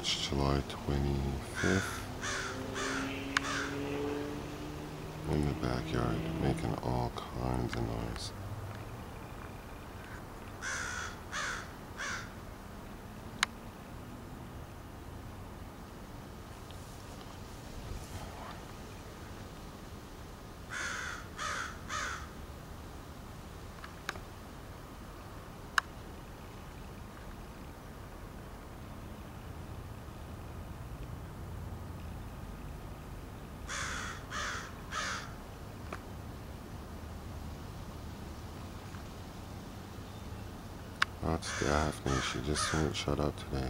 It's July 25th. In the backyard, making all kinds of noise. That's Daphne. She just won't shut up today.